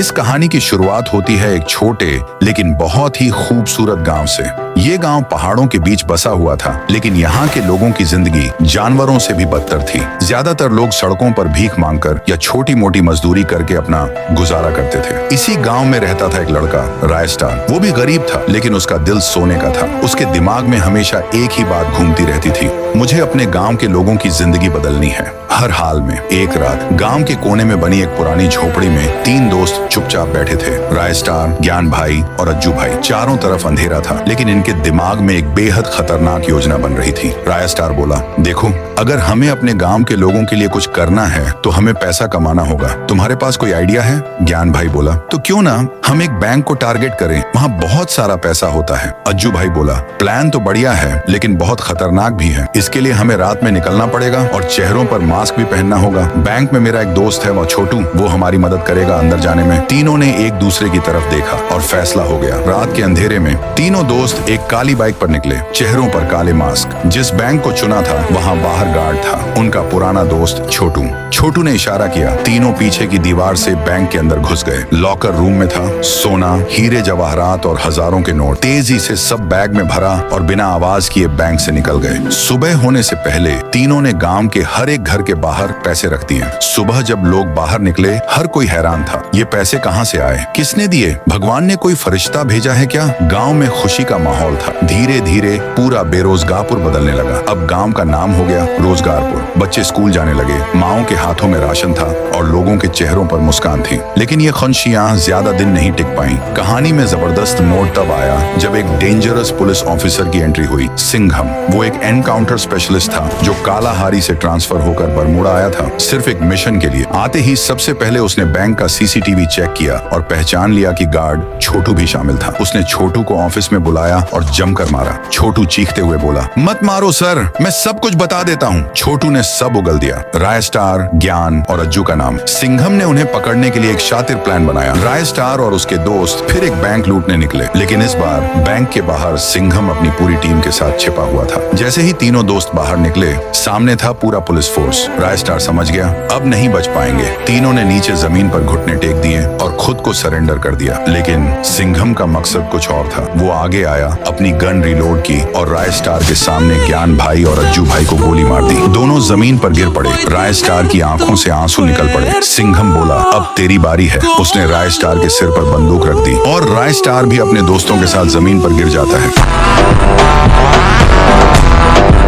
इस कहानी की शुरुआत होती है एक छोटे लेकिन बहुत ही खूबसूरत गांव से। ये गांव पहाड़ों के बीच बसा हुआ था, लेकिन यहाँ के लोगों की जिंदगी जानवरों से भी बदतर थी। ज्यादातर लोग सड़कों पर भीख मांगकर या छोटी मोटी मजदूरी करके अपना गुजारा करते थे। इसी गांव में रहता था एक लड़का, रायस्टार। वो भी गरीब था, लेकिन उसका दिल सोने का था। उसके दिमाग में हमेशा एक ही बात घूमती रहती थी, मुझे अपने गांव के लोगों की जिंदगी बदलनी है। हर हाल में। एक रात गांव के कोने में बनी एक पुरानी झोपड़ी में 3 दोस्त चुपचाप बैठे थे, रायस्टार, ज्ञान भाई और अज्जू भाई। चारों तरफ अंधेरा था, लेकिन इनके दिमाग में एक बेहद खतरनाक योजना बन रही थी। रायस्टार बोला, देखो, अगर हमें अपने गांव के लोगों के लिए कुछ करना है तो हमें पैसा कमाना होगा। तुम्हारे पास कोई आइडिया है? ज्ञान भाई बोला, तो क्यों ना हम एक बैंक को टारगेट करें, वहाँ बहुत सारा पैसा होता है। अज्जू भाई बोला, प्लान तो बढ़िया है, लेकिन बहुत खतरनाक भी है। इसके लिए हमें रात में निकलना पड़ेगा और चेहरों पर मास्क भी पहनना होगा। बैंक में मेरा एक दोस्त है, वो छोटू, वो हमारी मदद करेगा अंदर जाने में। तीनों ने एक दूसरे की तरफ देखा और फैसला हो गया। रात के अंधेरे में तीनों दोस्त एक काली बाइक पर निकले, चेहरों पर काले मास्क। जिस बैंक को चुना था वहाँ बाहर गार्ड था, उनका पुराना दोस्त छोटू। छोटू ने इशारा किया, तीनों पीछे की दीवार से बैंक के अंदर घुस गए। लॉकर रूम में था सोना, हीरे जवाहरात और हजारों के नोट। तेजी से सब बैग में भरा और बिना आवाज किए बैंक से निकल गए। सुबह होने से पहले तीनों ने गांव के हर एक घर के बाहर पैसे रख दिए। सुबह जब लोग बाहर निकले, हर कोई हैरान था, ये पैसे कहाँ से आए, किसने दिए, भगवान ने कोई फरिश्ता भेजा है क्या? गांव में खुशी का माहौल था। धीरे धीरे पूरा बेरोजगारपुर बदलने लगा। अब गांव का नाम हो गया रोजगारपुर। बच्चे स्कूल जाने लगे, माओं के हाथों में राशन था और लोगों के चेहरों पर मुस्कान थी। लेकिन ये खुशियां ज्यादा दिन नहीं टिक पाई। कहानी में जबरदस्त मोड़ तब आया जब एक डेंजरस पुलिस ऑफिसर की एंट्री हुई, सिंघम। वो एक एनकाउंटर स्पेशलिस्ट था जो कालाहारी से ट्रांसफर होकर बरमूडा आया था, सिर्फ एक मिशन के लिए। आते ही सबसे पहले उसने बैंक का सीसीटीवी चेक किया और पहचान लिया कि गार्ड छोटू भी शामिल था। उसने छोटू को ऑफिस में बुलाया और जमकर मारा। छोटू चीखते हुए बोला, मत मारो सर, मैं सब कुछ बता देता हूँ। छोटू ने सब उगल दिया, रायस्टार, ज्ञान और अज्जू का नाम। सिंघम ने उन्हें पकड़ने के लिए एक शातिर प्लान बनाया। रायस्टार और उसके दोस्त फिर एक बैंक लूटने निकले, लेकिन इस बार बैंक के बाहर सिंघम अपनी पूरी टीम के साथ छिपा हुआ था। जैसे ही तीनों दोस्त बाहर निकले, सामने था पूरा पुलिस फोर्स। रायस्टार समझ गया, अब नहीं बच पाएंगे। तीनों ने नीचे जमीन पर घुटने टेक दिए और खुद को सरेंडर कर दिया। लेकिन सिंघम का मकसद कुछ और था। वो आगे आया, अपनी गन रिलोड की और रायस्टार के सामने ज्ञान भाई और अज्जू भाई को गोली मार दी। दोनों जमीन पर गिर पड़े। रायस्टार की आंखों से आंसू निकल पड़े। सिंघम बोला, अब तेरी बारी है। उसने रायस्टार के सिर पर बंदूक रख दी और रायस्टार भी अपने दोस्तों के साथ जमीन पर गिर जाता है।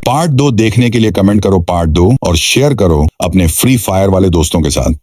पार्ट 2 देखने के लिए कमेंट करो पार्ट 2 और शेयर करो अपने फ्री फायर वाले दोस्तों के साथ।